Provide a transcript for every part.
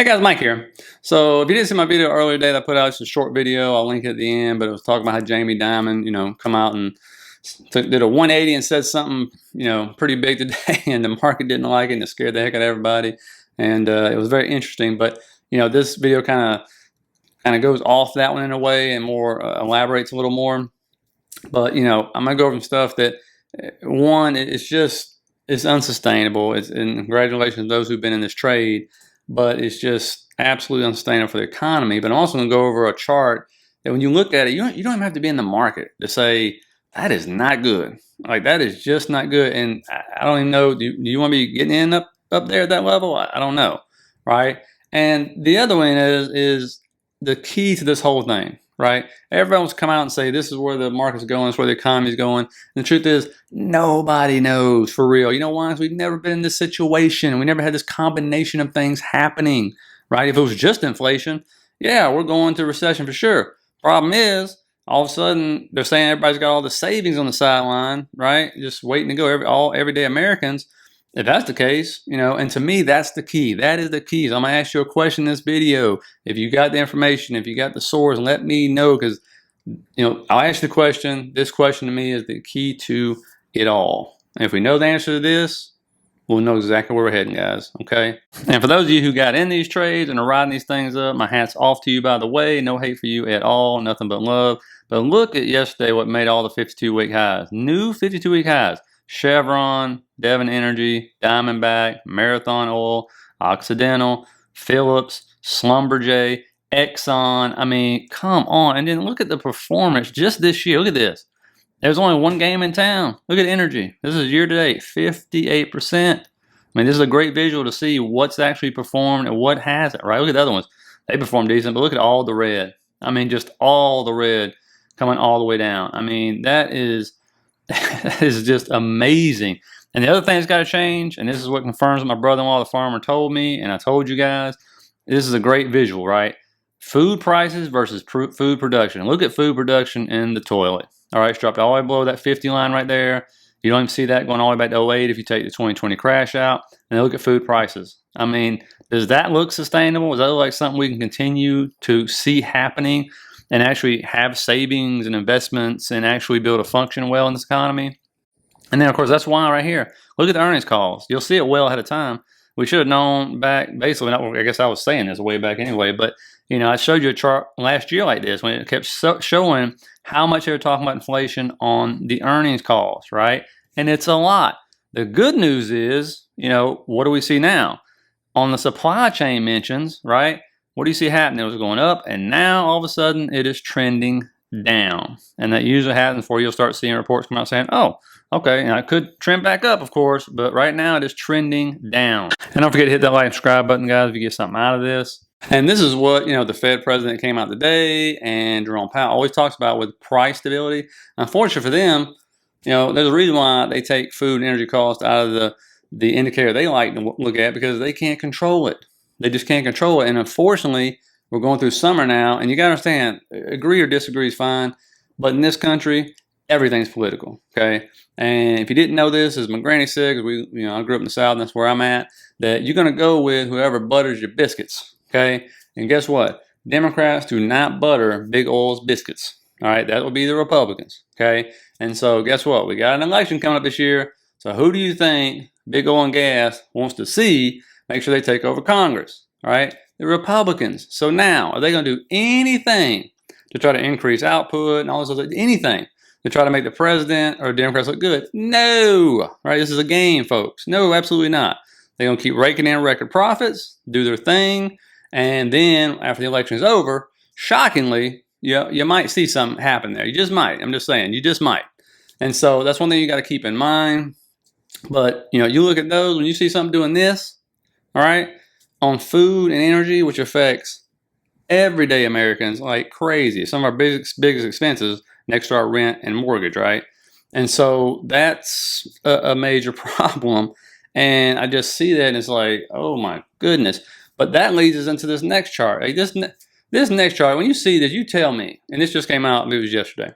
Hey guys, Mike here. So if you didn't see my video earlier today that I put out, it's a short video. I'll link it at the end, but it was talking about how Jamie Dimon, come out and did a 180 and said something, pretty big today, and the market didn't like it, and it scared the heck out of everybody. And it was very interesting. But this video kind of goes off that one in a way and more elaborates a little more. But I'm gonna go over some stuff that one, it's unsustainable. And congratulations to those who've been in this trade. But it's just absolutely unsustainable for the economy. But I'm also going to go over a chart that when you look at it, you don't even have to be in the market to say that is not good. Like, that is just not good. And I don't even know, do you want to be getting in up there at that level? I don't know, right? And the other one is the key to this whole thing, right? Everyone wants to come out and say this is where the market's going, this is where the economy's going. And the truth is, nobody knows for real. You know why? Because we've never been in this situation. We never had this combination of things happening, right? If it was just inflation, yeah, we're going to recession for sure. Problem is, all of a sudden, they're saying everybody's got all the savings on the sideline, right? Just waiting to go, everyday Americans. If that's the case, and to me, that's the key. That is the key. So I'm going to ask you a question in this video. If you got the information, if you got the source, let me know, because, I'll ask you the question. This question to me is the key to it all. And if we know the answer to this, we'll know exactly where we're heading, guys, okay? And for those of you who got in these trades and are riding these things up, my hat's off to you, by the way. No hate for you at all. Nothing but love. But look at yesterday what made all the 52-week highs. New 52-week highs. Chevron, Devon Energy, Diamondback, Marathon Oil, Occidental, Phillips, Schlumberger, Exxon. I mean, come on. And then look at the performance just this year. Look at this. There's only one game in town. Look at energy. This is year to date, 58%. I mean, this is a great visual to see what's actually performed and what hasn't, right? Look at the other ones. They performed decent, but look at all the red. I mean, just all the red coming all the way down. I mean, that is just amazing. And the other thing that's got to change, and this is what confirms what my brother-in-law, the farmer, told me, and I told you guys, this is a great visual, right? Food prices versus food production. Look at food production in the toilet. All right, it's dropped all the way below that 50 line right there. You don't even see that going all the way back to 08 if you take the 2020 crash out. And then look at food prices. I mean, does that look sustainable? Does that look like something we can continue to see happening and actually have savings and investments and actually build a function well in this economy? And then, of course, that's why right here. Look at the earnings calls. You'll see it well ahead of time. We should have known back, basically, I guess I was saying this way back anyway, but, I showed you a chart last year like this when it kept showing how much they were talking about inflation on the earnings calls, right? And it's a lot. The good news is, what do we see now? On the supply chain mentions, right? What do you see happening? It was going up, and now all of a sudden it is trending down. And that usually happens before you'll start seeing reports come out saying, oh, okay, and I could trend back up, of course, but right now it is trending down. And don't forget to hit that like and subscribe button, guys, if you get something out of this. And this is what, the Fed president came out today, and Jerome Powell always talks about with price stability. Unfortunately for them, there's a reason why they take food and energy costs out of the indicator they like to look at, because they can't control it. They just can't control it. And unfortunately, we're going through summer now, and you got to understand, agree or disagree is fine, but in this country, everything's political, okay? And if you didn't know this, as my granny said, because I grew up in the South, and that's where I'm at, that you're going to go with whoever butters your biscuits, okay? And guess what? Democrats do not butter Big Oil's biscuits, all right? That will be the Republicans, okay? And so guess what? We got an election coming up this year, so who do you think Big Oil and Gas wants to see make sure they take over Congress, all right? The Republicans. So now, are they going to do anything to try to increase output and all this other, anything to try to make the president or Democrats look good? No, right? This is a game, folks. No, absolutely not. They're going to keep raking in record profits, do their thing, and then after the election is over, shockingly, you might see something happen there. You just might. I'm just saying, you just might. And so that's one thing you got to keep in mind. But, you look at those, when you see something doing this, all right, on food and energy, which affects everyday Americans like crazy. Some of our biggest expenses next to our rent and mortgage, right? And so that's a major problem. And I just see that and it's like, oh my goodness. But that leads us into this next chart. Like this next chart, when you see this, you tell me, and this just came out, it was yesterday.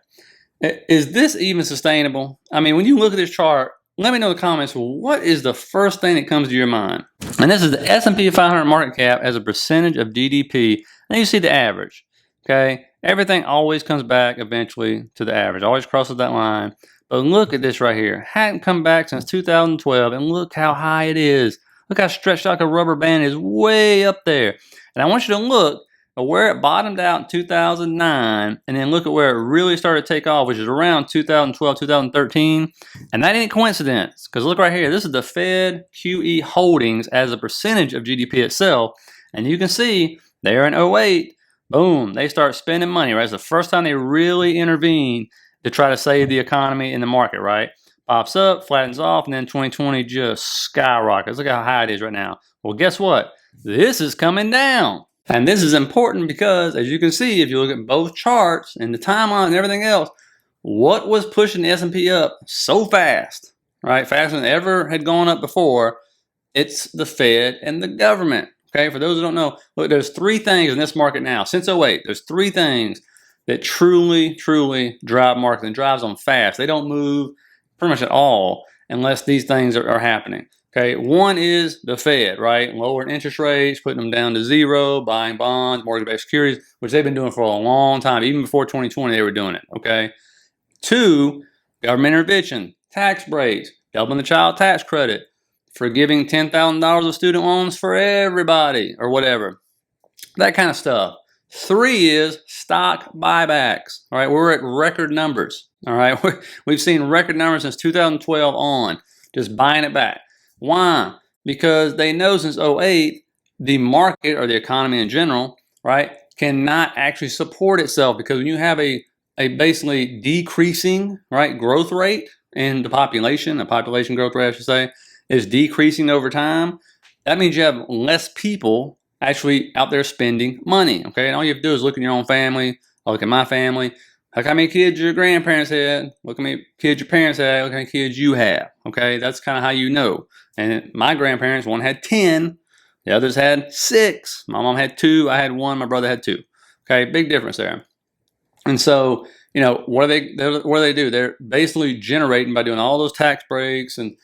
Is this even sustainable? I mean, when you look at this chart, let me know in the comments, what is the first thing that comes to your mind? And this is the S&P 500 market cap as a percentage of GDP. And you see the average, okay? Everything always comes back eventually to the average, always crosses that line. But look at this right here. Hadn't come back since 2012, and look how high it is. Look how stretched out like a rubber band is, way up there. And I want you to look at where it bottomed out in 2009, and then look at where it really started to take off, which is around 2012, 2013. And that ain't coincidence, because look right here. This is the Fed QE holdings as a percentage of GDP itself. And you can see there in 08, boom, they start spending money, right? It's the first time they really intervene to try to save the economy in the market, right? Pops up, flattens off, and then 2020 just skyrockets. Look how high it is right now. Well, guess what? This is coming down. And this is important because, as you can see, if you look at both charts and the timeline and everything else, what was pushing the S&P up so fast, right? Faster than it ever had gone up before? It's the Fed and the government, okay? For those who don't know, look, there's three things in this market now. Since 08, there's three things that truly, truly drive markets and drives them fast. They don't move pretty much at all unless these things are happening. Okay, one is the Fed, right? Lowering interest rates, putting them down to zero, buying bonds, mortgage-backed securities, which they've been doing for a long time. Even before 2020, they were doing it, okay? Two, government intervention, tax breaks, doubling the child tax credit, forgiving $10,000 of student loans for everybody or whatever. That kind of stuff. Three is stock buybacks. All right, we're at record numbers. All right, we've seen record numbers since 2012 on, just buying it back. Why? Because they know since 08, the market or the economy in general, right, cannot actually support itself, because when you have a basically decreasing, right, growth rate in the population growth rate, I should say, is decreasing over time, that means you have less people actually out there spending money, okay? And all you have to do is look at your own family, look at my family, look how many kids your grandparents had, look how many kids your parents had, look how many kids you have, okay? That's kind of how you know. And my grandparents, one had 10, the others had 6. My mom had 2, I had 1, my brother had 2. Okay, big difference there. And so, you know, what do they do? They're basically generating by doing all those tax breaks and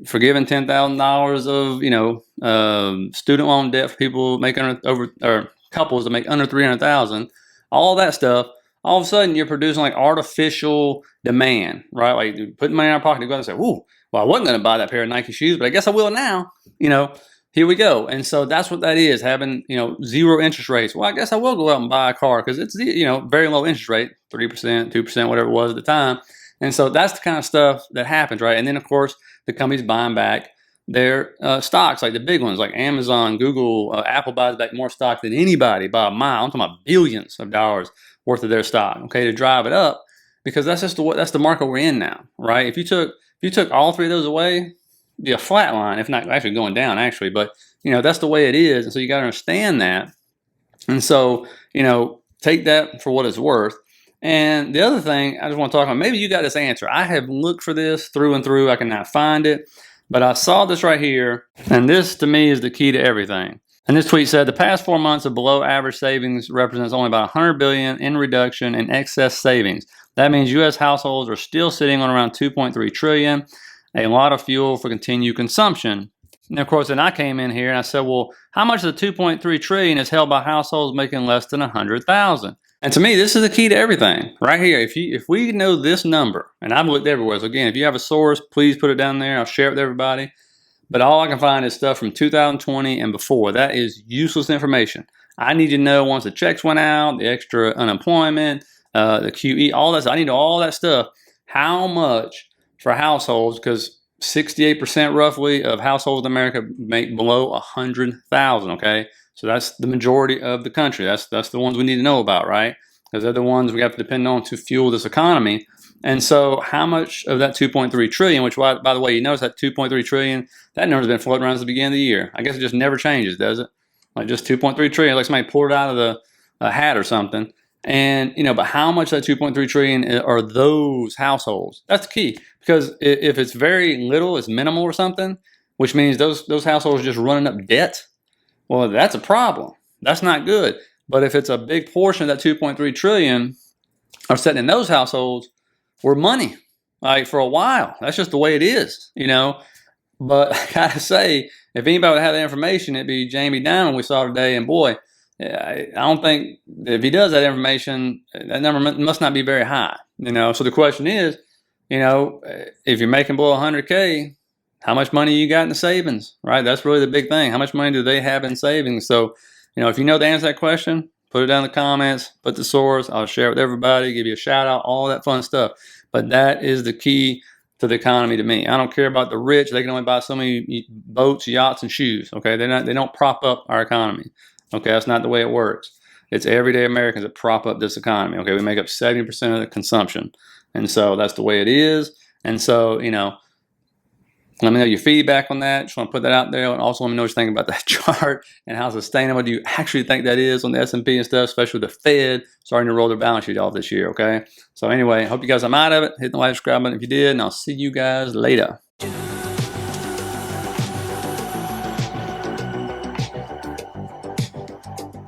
forgiving $10,000 of, you know, student loan debt for people making or couples that make under $300,000. All that stuff. All of a sudden, you're producing like artificial demand, right? Like putting money in our pocket to go out and say, "Ooh, well, I wasn't going to buy that pair of Nike shoes, but I guess I will now." You know, here we go. And so that's what that is, having, you know, zero interest rates. Well, I guess I will go out and buy a car because it's, you know, very low interest rate, 3%, 2%, whatever it was at the time. And so that's the kind of stuff that happens, right? And then, of course, the companies buying back their stocks, like the big ones, like Amazon, Google, Apple buys back more stock than anybody by a mile. I'm talking about billions of dollars worth of their stock, okay, to drive it up, because that's just that's the market we're in now, right? If you took all three of those away, it'd be a flat line, if not actually going down, actually. But you know, that's the way it is, and so you got to understand that. And so, you know, take that for what it's worth. And the other thing I just want to talk about, maybe you got this answer. I have looked for this through and through. I cannot find it, but I saw this right here, and this to me is the key to everything. And this tweet said, the past 4 months of below average savings represents only about $100 billion in reduction in excess savings. That means U.S. households are still sitting on around $2.3 trillion, a lot of fuel for continued consumption. And of course, then I came in here and I said, well, how much of the $2.3 trillion is held by households making less than $100,000? And to me, this is the key to everything right here. If we know this number, and I've looked everywhere, so again, if you have a source, please put it down there. I'll share it with everybody. But all I can find is stuff from 2020 and before. That is useless information. I need to know once the checks went out, the extra unemployment, the QE, all that. I need all that stuff. How much for households? Because 68% roughly of households in America make below $100,000. Okay, so that's the majority of the country. That's the ones we need to know about, right? Because they're the ones we have to depend on to fuel this economy. And so how much of that 2.3 trillion, which, by the way, you notice that 2.3 trillion, that number's been floating around since the beginning of the year. I guess it just never changes, does it? Like just 2.3 trillion, like somebody pulled it out of the hat or something. And, you know, but how much of that 2.3 trillion are those households? That's the key. Because if it's very little, it's minimal or something, which means those households are just running up debt, well, that's a problem. That's not good. But if it's a big portion of that 2.3 trillion are sitting in those households, we're money. like for a while. That's just the way it is, you know. But I gotta say, if anybody would have that information, it'd be Jamie Dimon we saw today. And boy, I don't think if he does that information, that number must not be very high, you know. So the question is, you know, if you're making below 100K, how much money you got in the savings, right? That's really the big thing. How much money do they have in savings? So, you know, if you know the answer to that question, put it down in the comments, put the source. I'll share it with everybody, give you a shout out, all that fun stuff. But that is the key to the economy to me. I don't care about the rich. They can only buy so many boats, yachts, and shoes. Okay, they don't prop up our economy. Okay, that's not the way it works. It's everyday Americans that prop up this economy. Okay, we make up 70% of the consumption. And so that's the way it is. And so, you know, let me know your feedback on that. Just want to put that out there. And also let me know what you think about that chart and how sustainable do you actually think that is on the S&P and stuff, especially with the Fed starting to roll their balance sheet off this year, okay? So anyway, hope you guys come out of it. Hit the like, subscribe button if you did, and I'll see you guys later.